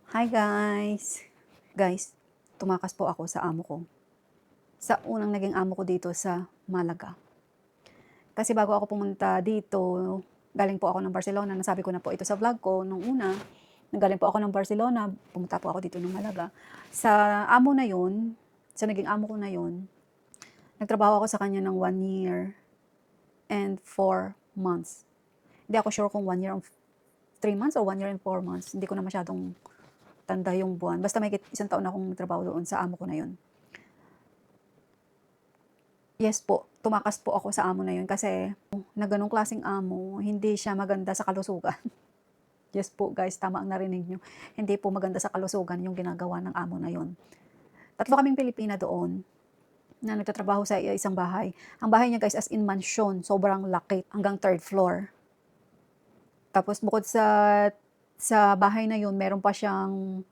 Hi guys! Guys, tumakas po ako sa amo ko. Sa unang naging amo ko dito sa Malaga. Kasi bago ako pumunta dito, galing po ako ng Barcelona. Nasabi ko na po ito sa vlog ko nung una. Nanggaling po ako ng Barcelona, pumunta po ako dito ng Malaga. Sa amo na yun, sa naging amo ko na yun, nagtrabaho ako sa kanya ng 1 year and 4 months. Hindi ako sure kung 1 year and 3 months or 1 year and 4 months. Hindi ko na masyadong tanda yung buwan. Basta may isang taon akong nagtrabaho doon sa amo ko na yun. Yes po, tumakas po ako sa amo na yun kasi na ganong klaseng amo, hindi siya maganda sa kalusugan. Yes po guys, tama ang narinig nyo. Hindi po maganda sa kalusugan yung ginagawa ng amo na yun. Tatlo kaming Pilipina doon na nagtatrabaho sa isang bahay. Ang bahay niya guys as in mansion, sobrang laki, hanggang 3rd floor. Tapos bukod sa bahay na yun, meron pa siyang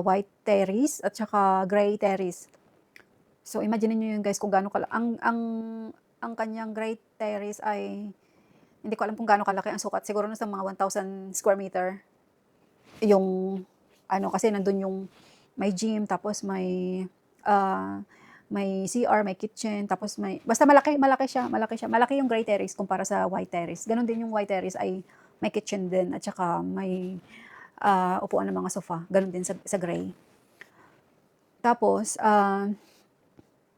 white terrace at saka gray terrace. So imagine niyo yun guys kung gaano kalaki ang kanyang gray terrace ay hindi ko alam kung gaano kalaki ang sukat. Siguro nasa mga 1,000 square meter. Yung ano kasi nandun yung may gym tapos may CR, may kitchen, tapos basta malaki siya. Malaki yung gray terrace kumpara sa white terrace. Ganon din yung white terrace ay may kitchen din at saka may upuan ng mga sofa. Ganon din sa gray. Tapos,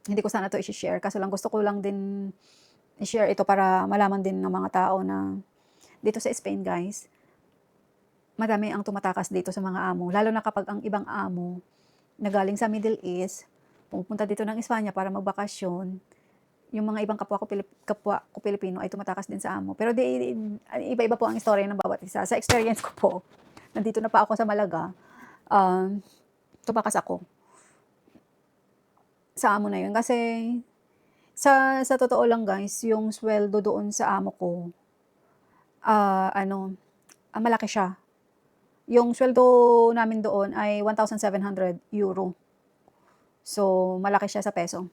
hindi ko sana 'to i-share kaso lang gusto ko lang din i-share ito para malaman din ng mga tao na dito sa Spain guys, madami ang tumatakas dito sa mga amo. Lalo na kapag ang ibang amo na galing sa Middle East, pumupunta dito ng Espanya para magbakasyon, yung mga ibang kapwa ko Pilipino ay tumatakas din sa amo. Pero iba-iba po ang istorya ng bawat isa. Sa experience ko po, nandito na pa ako sa Malaga, tumakas ako sa amo na yun. Kasi sa totoo lang guys, yung sweldo doon sa amo ko, malaki siya. Yung sweldo namin doon ay €1,700. So, malaki siya sa peso.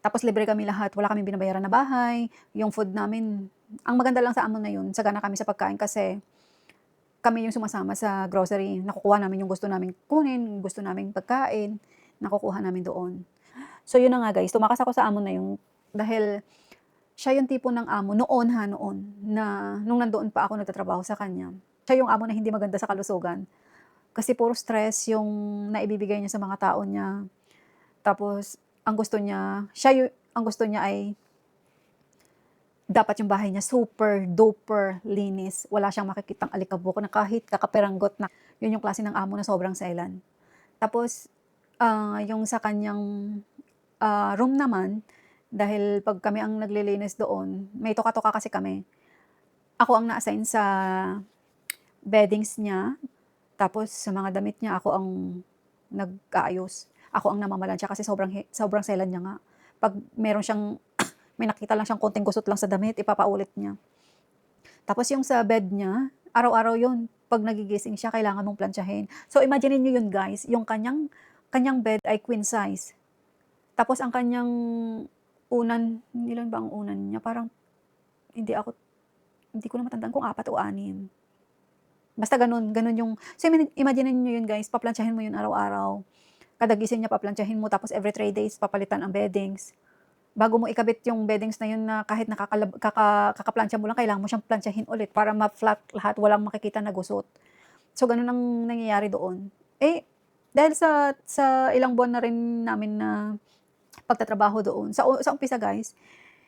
Tapos libre kami lahat, wala kaming binabayaran na bahay, yung food namin, ang maganda lang sa amo na yun, sagana kami sa pagkain kasi kami yung sumasama sa grocery, nakukuha namin yung gusto naming kunin, gusto naming pagkain, nakukuha namin doon. So yun na nga guys, tumakas ako sa amo na yun dahil siya yung tipo ng amo noon na nung nandoon pa ako nagtatrabaho sa kanya. Siya yung amo na hindi maganda sa kalusugan. Kasi puro stress yung naibibigay niya sa mga tao niya. Tapos ang gusto niya, ang gusto niya ay dapat yung bahay niya super duper linis. Wala siyang makikitang alikabok na kahit kakapiranggot na. Yun yung klase ng amo na sobrang selan. Tapos yung sa kanyang room naman, dahil pag kami ang naglilinis doon, may toka-toka kasi kami. Ako ang na-assign sa beddings niya, tapos sa mga damit niya ako ang nag-aayos. Ako ang namamalansya kasi sobrang selan niya nga. Pag meron siyang may nakita lang siyang konting gusot lang sa damit, ipapaulit niya. Tapos yung sa bed niya, araw-araw yun. Pag nagigising siya, kailangan mong plantsahin. So imagine niyo yun guys, yung kanyang bed ay queen size. Tapos ang kanyang unan, ilan ba ang unan niya? Parang hindi ko na matandaan kung 4 o 6. Basta ganun yung so imagine niyo yun guys, paplantsahin mo yun araw-araw. Kada gising niya paplantsahin mo tapos every 3 days papalitan ang beddings. Bago mo ikabit yung beddings na yun na kahit kakaplantsa mo lang, kailangan mo siyang plantsahin ulit para ma-flat lahat, walang makikita na gusot. So ganun ang nangyayari doon. Dahil sa ilang buwan na rin namin na pagtatrabaho doon, sa umpisa guys,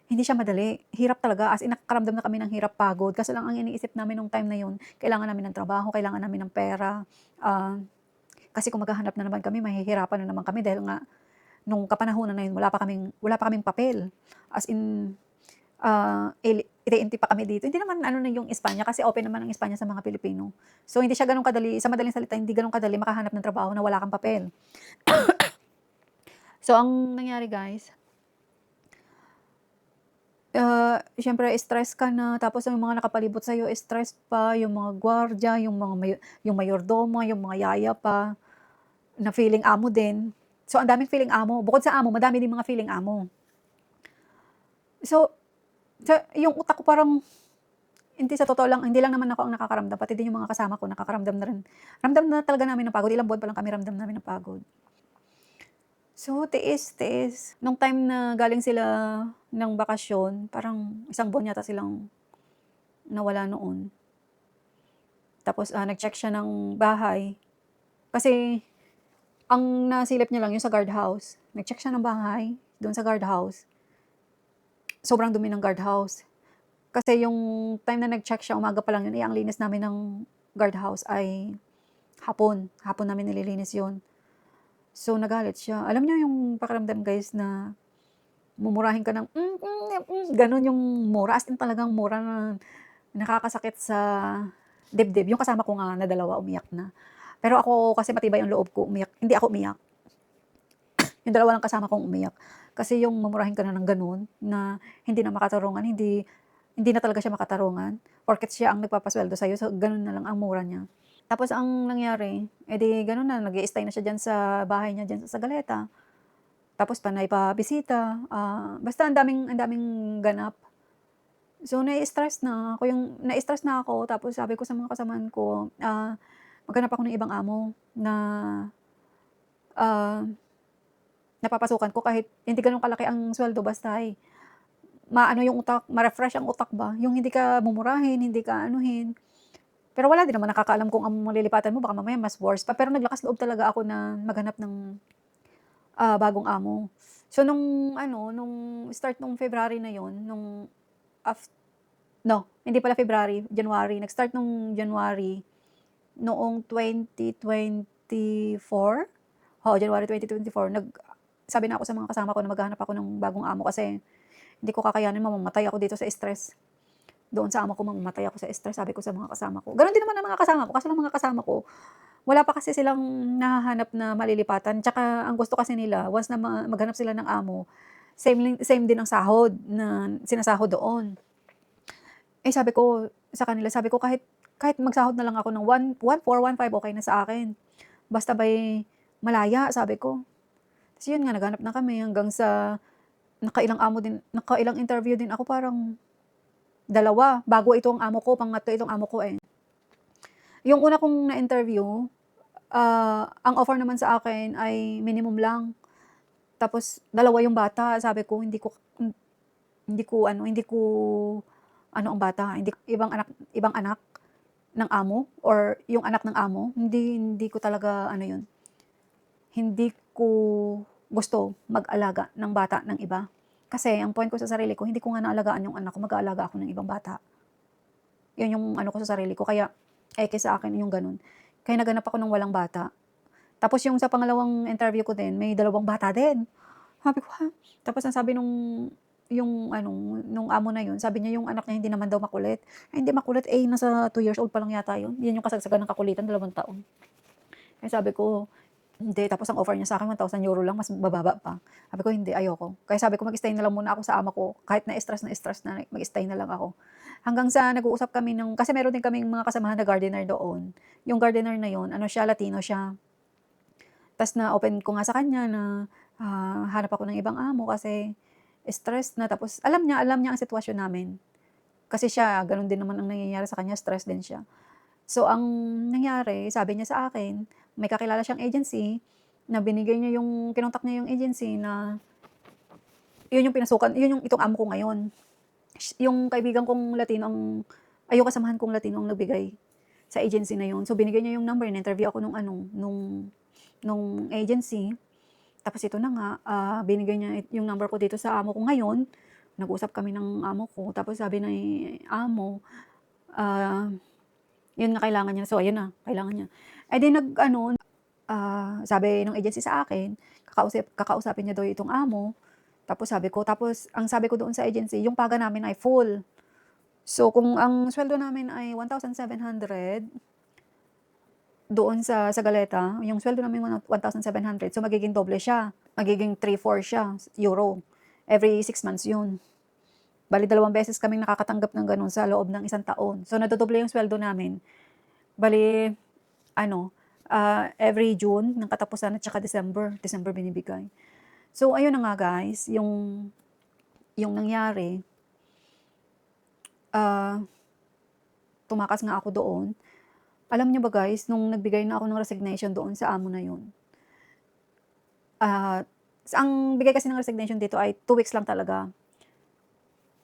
hindi siya madali. Hirap talaga, as in nakakaramdam na kami ng hirap, pagod. Kaso lang ang iniisip namin nung time na yun, kailangan namin ng trabaho, kailangan namin ng pera. Kasi kung maghahanap na naman kami, mahihirapan na naman kami dahil nga nung kapanahunan na yun, wala pa kaming papel. As in, ite-empty pa kami dito. Hindi naman na yung Espanya kasi open naman ang Espanya sa mga Pilipino. So hindi siya gano'n kadali, sa madaling salita, hindi gano'n kadali makahanap ng trabaho na wala kang papel. So ang nangyari guys, siyempre stress ka na, tapos yung mga nakapalibot sa'yo stress pa, yung mga gwardiya, yung mayordomo, yung mga yaya pa, na feeling amo din. So ang daming feeling amo, bukod sa amo, madami din mga feeling amo. So yung utak ko parang Hindi sa totoo lang, hindi lang naman ako ang nakakaramdam, pati din yung mga kasama ko nakakaramdam na rin. Ramdam na talaga namin ng pagod, ilang buwan pa lang kami ramdam namin ng pagod. So, tiis, tiis. Nung time na galing sila ng bakasyon, parang isang buwan yata silang nawala noon. Tapos, nag-check siya ng bahay, kasi ang nasilip niya lang yung sa guardhouse. Nag-check siya ng bahay, doon sa guardhouse. Sobrang dumi ng guardhouse. Kasi yung time na nag-check siya, umaga pa lang yun, ang linis namin ng guardhouse ay hapon. Hapon namin nililinis yun. So, nagalit siya. Alam niyo yung pakiramdam guys na mumurahin ka ng gano'n yung mura, as in talagang mura na nakakasakit sa dibdib. Yung kasama ko nga na dalawa umiyak na. Pero ako kasi matibay ang loob ko, hindi ako umiyak. Yung dalawa lang kasama kong umiyak. Kasi yung mumurahin ka na ng gano'n, na hindi na makatarungan, hindi na talaga siya makatarungan, porket siya ang nagpapasweldo sa'yo, so gano'n na lang ang mura niya. Tapos ang nangyari, gano'n na, nag-i-stay na siya diyan sa bahay niya diyan sa Sagaleta. Tapos panay pa bisita, basta ang daming ganap. So na-stress na ako, tapos sabi ko sa mga kasamahan ko, maghanap ako ng ibang amo na, ah, napapasukan ko kahit hindi gano'n kalaki ang sweldo, basta maano yung utak, ma-refresh ang utak ba, yung hindi ka mumurahin, hindi ka anuhin. Pero wala din naman nakakaalam kung ang malilipatan mo baka mamaya mas worse pa, pero naglakas loob talaga ako na maghanap ng, bagong amo. So nung start nung February na yun, af no, hindi pala February, January. Nag-start nung January, noong 2024, oo, January 2024, sabi na ako sa mga kasama ko na maghahanap ako ng bagong amo kasi hindi ko kakayanin, mamamatay ako dito sa stress. Doon sa amo ko mamamatay ako sa stress, sabi ko sa mga kasama ko. Gano'n din naman ang mga kasama ko, kaso lang mga kasama ko, wala pa kasi silang nahahanap na malilipatan. Tsaka ang gusto kasi nila once na maghanap sila ng amo, same din ang sahod na sinasahod doon. Sabi ko sa kanila, sabi ko kahit kahit magsahod na lang ako ng 1,415 okey na sa akin. Basta ba'y malaya, sabi ko. Ta's yun nga, naghanap na kami hanggang sa nakailang interview din ako, parang dalawa, bago itong amo ko, pangatlo itong amo ko, eh. Yung una kong na-interview, ang offer naman sa akin ay minimum lang. Tapos dalawa yung bata, sabi ko hindi ko ano ang bata, hindi ibang anak ng amo or yung anak ng amo, hindi ko talaga ano yun, hindi ko gusto mag-alaga ng bata ng iba. Kasi ang point ko sa sarili ko, hindi ko nga naalagaan yung anak ko, mag-aalaga ako ng ibang bata. Yun yung ano ko sa sarili ko, kaya eke sa akin yung gano'n. Kaya naghanap ako ng walang bata. Tapos yung sa pangalawang interview ko din, may dalawang bata din. Sabi ko, "Ha?" Tapos ang sabi nung amo na yun, sabi niya yung anak niya hindi naman daw makulit. Hindi makulit, nasa 2 years old pa lang yata yun. Yun yung kasagsagan ng kakulitan, 2 taon. Sabi ko, "Hindi." Tapos ang offer niya sa'kin €1,000 lang, mas bababa pa. Sabi ko, "Hindi, ayoko." Kaya sabi ko, mag-stay na lang muna ako sa amo ko, kahit na-stress na mag-stay na lang ako. Hanggang sa nag-uusap kami kasi meron din kaming mga kasamahan na gardener doon. Yung gardener na yun, ano siya, Latino siya. Ta's na-open ko nga sa kanya na, hanap ako ng ibang amo kasi stress na, tapos alam niya ang sitwasyon namin. Kasi siya gano'n din naman ang nangyayari sa kanya, stress din siya. So ang nangyari, sabi niya sa akin, may kakilala siyang agency na binigay niya kinontak niya yung agency na yun yung itong amo ko ngayon. Yung kaibigan kong Latino yung kasamahan kong Latino ang nagbigay sa agency na yun. So binigay niya yung number, in-interview ako nung agency. Tapos ito na nga, binigay niya yung number ko dito sa amo ko ngayon. Nag-usap kami ng amo ko, tapos sabi ng amo, yun na kailangan niya. So ayun na, kailangan niya. Di nag-ano, sabi nung agency sa akin, kakausapin niya daw itong amo. Tapos ang sabi ko doon sa agency, yung paga namin ay full. So kung ang sweldo namin ay 1,700 doon sa Sagaleta, yung sweldo namin 1,700, so magiging doble siya, magiging 3,400 siya, euro. Every 6 months yun. Bale 2 beses kaming nakakatanggap ng gano'n sa loob ng 1 taon. So nadodoble yung sweldo namin. Bale ano, every June ng katapusan at saka December binibigay. So ayun na nga guys, yung nangyari, tumakas nga ako doon. Alam niyo ba guys, nung nagbigay na ako ng resignation doon sa amo na yun, ah, ang bigay kasi ng resignation dito ay 2 weeks lang talaga.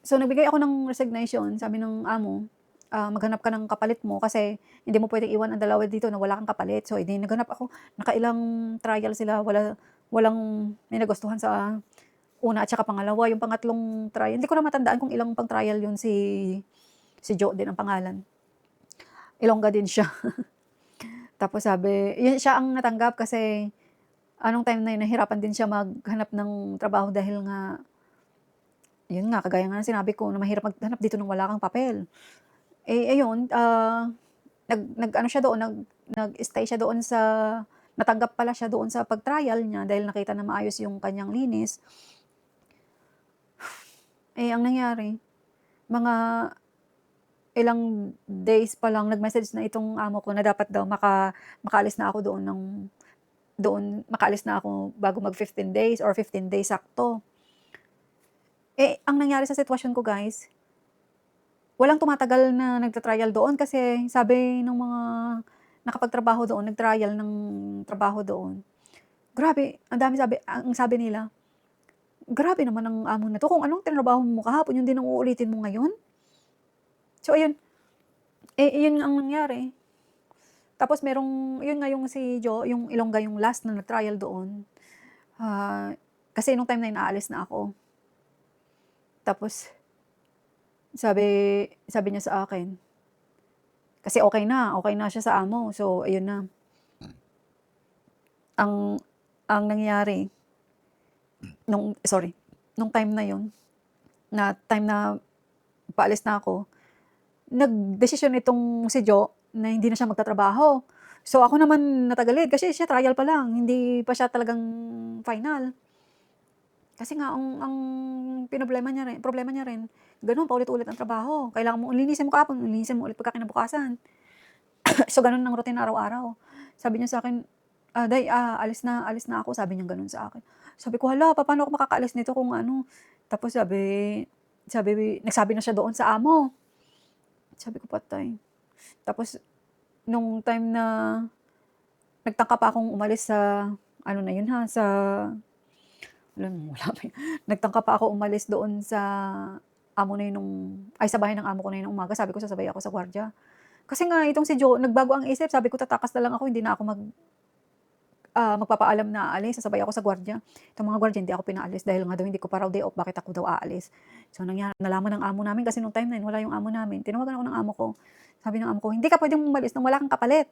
So, nagbigay ako ng resignation, sabi ng amo, "Maghanap ka ng kapalit mo kasi hindi mo puwedeng iwan ang dalawa dito na wala kang kapalit." So, edi naghanap ako, nakailang trial sila, walang may nagustuhan sa una at saka pangalawa. Yung pangatlong trial, hindi ko na matandaan kung ilang pang trial yun, si Jo din ang pangalan. Ilongga din siya. Tapos sabi yun siya ang natanggap kasi anong time na yun nahirapan din siya maghanap ng trabaho dahil nga, yun nga, kagaya nga ng sinabi ko na mahirap maghanap dito ng wala kang papel. Eh, ayun, nag-ano siya doon, nag-stay siya doon sa natanggap pala siya doon sa pag-trial niya dahil nakita na maayos yung kanyang linis. Eh, ang nangyari, mga ilang days pa lang nag-message na itong amo ko na dapat daw makaalis na ako makaalis na ako bago mag 15 days or 15 days sakto. Eh, ang nangyari sa sitwasyon ko guys, walang tumatagal na nagta-trial doon kasi sabi nung mga nakapagtrabaho doon, nag-trial ng trabaho doon. Grabe, ang sabi nila, "Grabe naman ang amo na 'to, kung anong tinrabaho mo kahapon yun din ang uulitin mo ngayon?" So ayun, yun ang nangyari. Tapos yun nga yung si Jo, yung Ilongga yung last na nag-trial doon. Kasi nung time na yun aalis na ako. Tapos sabi sabi niya sa akin, kasi okey na siya sa amo. So ayun na, ang ang nangyari nung time na yun, time na paalis na ako, nagdesisyon itong si Jo na hindi na siya magtatrabaho. So ako naman natagalit kasi siya trial pa lang, hindi pa siya talagang final. Kasi nga ang problema niya rin gano'n paulit-ulit ang trabaho. Kailangan mo linisin mo kahapon, linisin mo ulit pagka kinabukasan. So gano'n ang routine araw-araw. Sabi niya sa'kin, "Day, alis na ako," sabi niyang gano'n sa akin. Sabi ko, "Hala, papaano ako makakaalis nito kung ano." Tapos nagsabi na siya doon sa amo. Sabi ko, "Patay." Tapos nung time na nagtangka pa akong umalis sa ano na yun ha, wala pa yun. Nagtangka pa ako umalis doon sa amo na yun sa bahay ng amo ko na yun ng umaga, sabi ko sasabay ako sa gwardiya. Kasi nga itong si Jo nagbago ang isip, sabi ko tatakas na lang ako, hindi na ako magpapaalam na aalis, sasabay ako sa gwardiya. Itong mga gwardiya hindi ako pinaalis dahil nga daw hindi ko pa raw day off, bakit ako daw aalis. So nalaman ng amo namin kasi nung time na yun wala yung amo namin, tinawagan ako ng amo ko. Sabi ng amo ko, "Hindi ka puwedeng umalis ng wala kang kapalit."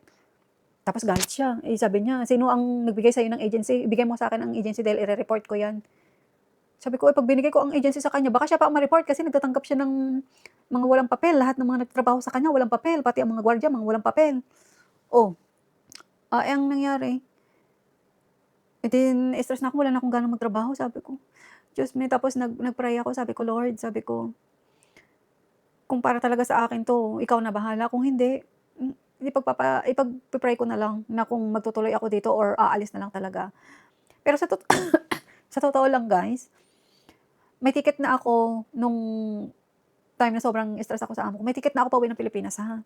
Tapos galit siya, sabi niya, "Sino ang nagbigay sa'yo ng agency? Ibigay mo sa'kin ang agency dahil ire-report ko 'yan." Sabi ko, 'Pag binigay ko ang agency sa kanya baka siya pa ang ma-report kasi nagtatanggap siya ng mga walang papel, lahat ng mga nagtatrabaho sa kanya walang papel, pati ang mga gwardiya mga walang papel." Oh, ang nangyari, na-stress na ako, wala na akong ganang magtrabaho, sabi ko, Diyos me, tapos nag-pray ako, sabi ko, "Lord," sabi ko, "Kung para talaga sa akin 'to, ikaw na bahala, kung hindi, ipagpe-pray ko na lang na kung magtutuloy ako dito or aalis na lang talaga." Pero sa totoo lang guys, may ticket na ako nung time na sobrang stress ako sa amo ko, may ticket na ako pauwi ng Pilipinas ha.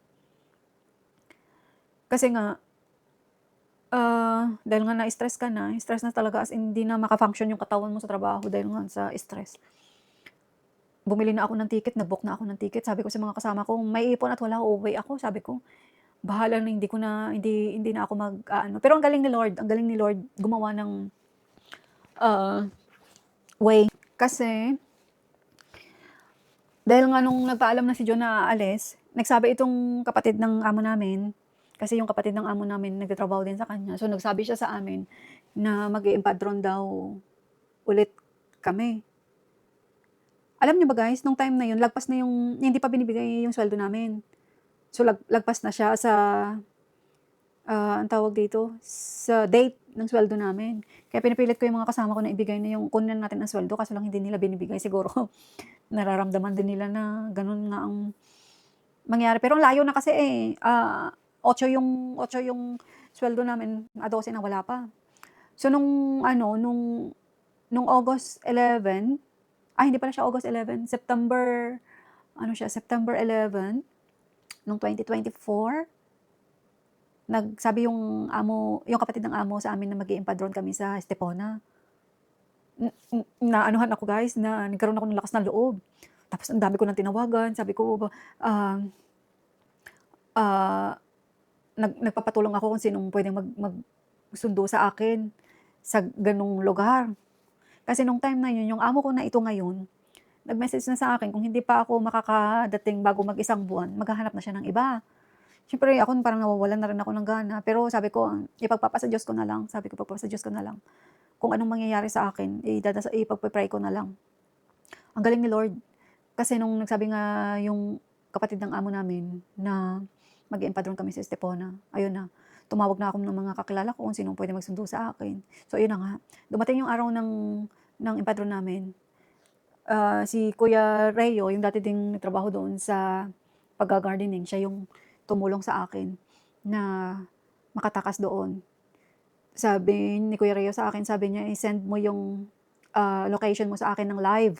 Kasi nga, dahil nga stress na talaga, as in hindi na maka-function yung katawan mo sa trabaho dahil nga sa stress. Bumili na ako ng ticket, nag-book na ako ng ticket, sabi ko sa mga kasama ko, "May ipon at wala, uuwi ako," sabi ko. "Bahala na, hindi na ako mag-aano." Pero ang galing ni Lord gumawa ng, way. Kasi dahil nga nung nagpaalam na si John na aalis, nagsabi itong kapatid ng amo namin, kasi yung kapatid ng amo namin nagtatrabaho din sa kanya. So nagsabi siya sa amin na mag-i-empadron daw ulit kami. Alam niyo ba guys, nung time na yun lagpas na yung hindi pa binibigay yung sweldo namin. So lagpas na siya sa, ang tawag dito, sa date ng sweldo namin. Kaya pinipilit ko yung mga kasama ko na ibigay na yung kunin natin ang sweldo, kaso lang hindi nila binibigay. Siguro nararamdaman din nila na gano'n nga ang mangyari. Pero ang layo na kasi, 8 yung sweldo namin, 12 na wala pa. So nung August 11, hindi pala siya August 11, September 11, Nung 2024, nagsabi yung kapatid ng amo sa amin na mag-i-empadron kami sa Estepona. Naanuhan ako guys, na nagkaroon ako ng lakas ng loob. Tapos ang dami ko ng tinawagan, sabi ko, ah, ah, nagpapatulong ako kung sinong pwedeng magsundo sa akin sa ganung lugar. Kasi nung time na yun, yung amo ko na ito ngayon, nag-message na sa akin kung hindi pa ako makakadating bago mag-isang buwan, maghahanap na siya ng iba. Siyempre ako parang nawawalan na rin ako ng gana, pero sabi ko, ipagpapasa Diyos ko na lang, sabi ko ipagpapasa Diyos ko na lang. Kung anong mangyayari sa akin, ipagpe-pray ko na lang. Ang galing ni Lord. Kasi nung nagsabi nga yung kapatid ng amo namin na mag-i-empadron kami sa Estepona, ayun na, tumawag na ako ng mga kakilala ko kung sinong pwede magsundo sa akin. So ayun na nga, dumating yung araw ng empadron namin. Si Kuya Reo, yung dati ding nagtrabaho doon sa pagga-gardening, siya yung tumulong sa akin na makatakas doon. Sabi ni Kuya Reo sa akin, sabi niya, i-send mo yung location mo sa akin ng live.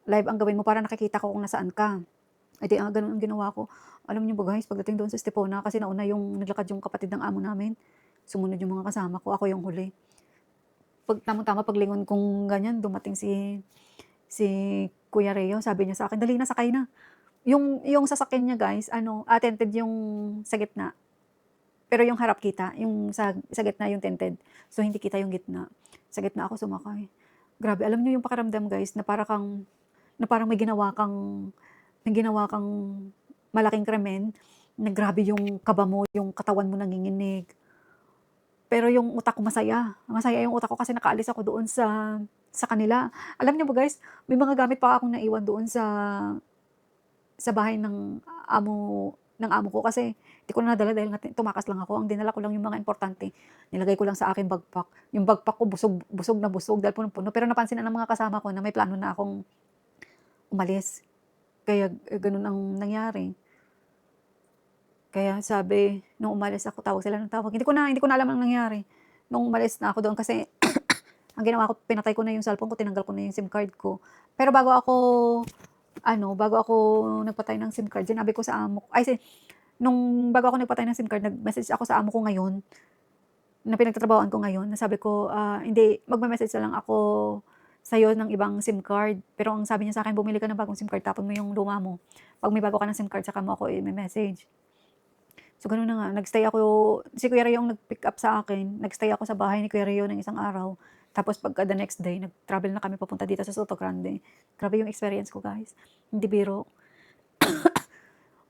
Live ang gawin mo para nakikita ko kung nasaan ka. Eh di, ganun ang ginawa ko. Alam niyo ba guys, pagdating doon sa Estepona, kasi nauna yung naglakad yung kapatid ng amo namin, sumunod yung mga kasama ko, ako yung huli. Tamang-tama paglingon kong ganyan, dumating si Kuya Reo, sabi niya sa akin, dali na, sakay na. Yung sasakyan niya guys, tinted yung sa gitna. Pero yung harap kita, yung sa gitna yung tinted. So hindi kita yung gitna. Sa gitna ako sumakay. Grabe, alam niyo yung pakiramdam guys, na parang may ginawa kang malaking krimen, na grabe yung kaba mo, yung katawan mo nanginginig. Pero yung utak ko masaya. Masaya yung utak ko kasi nakaalis ako doon sa kanila. Alam niyo ba guys, may mga gamit pa akong naiwan doon sa bahay ng amo ko kasi di ko na nadala dahil nga tumakas lang ako. Ang dinala ko lang yung mga importante. Nilagay ko lang sa aking bagpak. Yung bagpak ko busog na busog dahil punong-puno. Pero napansin na ng mga kasama ko na may plano na akong umalis. Kaya ganun ang nangyari. Kaya sabi, nung umalis ako, tawag sila ng tawag. Hindi ko na alam ang nangyari. Nung umalis na ako doon kasi ang ginawa ko, pinatay ko na yung cellphone ko, tinanggal ko na yung SIM card ko. Pero bago ako nagpatay ng SIM card, sinabi ko sa amo ko, bago ako nagpatay ng SIM card, nag-message ako sa amo ko ngayon, na pinagtatrabahoan ko ngayon, na sabi ko, hindi, magme-message na lang ako sa'yo ng ibang SIM card. Pero ang sabi niya sa akin, bumili ka ng bagong SIM card, tapon mo yung luma mo. Pag may bago ka ng SIM card, saka mo ako i-message. So, gano'n na nga, nagstay ako, si Kuya Rio yung nag-pick up sa akin, nagstay ako sa bahay ni Kuya Rio ng isang araw. Tapos pagka the next day, nag-travel na kami papunta dito sa Soto Grande. Grabe yung experience ko guys, hindi biro.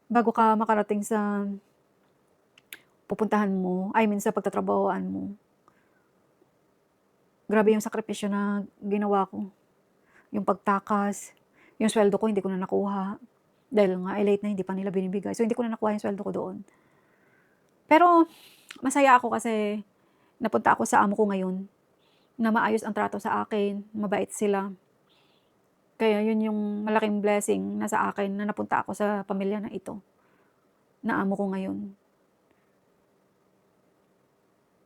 Bago ka makarating sa pupuntahan mo, sa pagtatrabahoan mo, grabe yung sakripisyo na ginawa ko. Yung pagtakas, yung sweldo ko hindi ko na nakuha. Dahil nga, late na hindi pa nila binibigay. So, hindi ko na nakuha yung sweldo ko doon. Pero, masaya ako kasi napunta ako sa amo ko ngayon, na maayos ang trato sa akin, mabait sila. Kaya yun yung malaking blessing na sa akin na napunta ako sa pamilya na ito, na amo ko ngayon.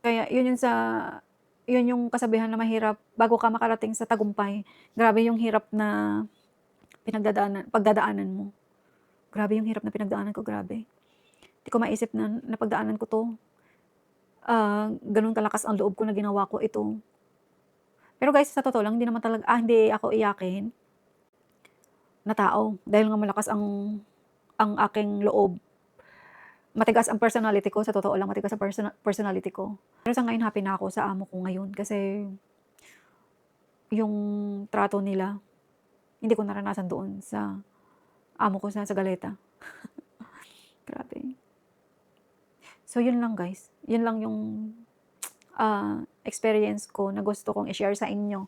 Kaya yun yung kasabihan na mahirap bago ka makarating sa tagumpay. Grabe yung hirap na pagdadaanan mo. Grabe yung hirap na pinagdaanan ko, grabe. Di ko maisip na napagdaanan ko to. Ganun kalakas ang loob ko na ginawa ko ito. Pero guys, sa totoo lang, hindi ako iyakin na tao. Dahil nga malakas ang aking loob. Matigas ang personality ko, sa totoo lang, matigas ang personality ko. Pero sa ngayon, happy na ako sa amo ko ngayon kasi yung trato nila, hindi ko naranasan doon sa amo ko sa Sagaleta. Grabe. So, yun lang guys. Yun lang yung experience ko na gusto kong i-share sa inyo.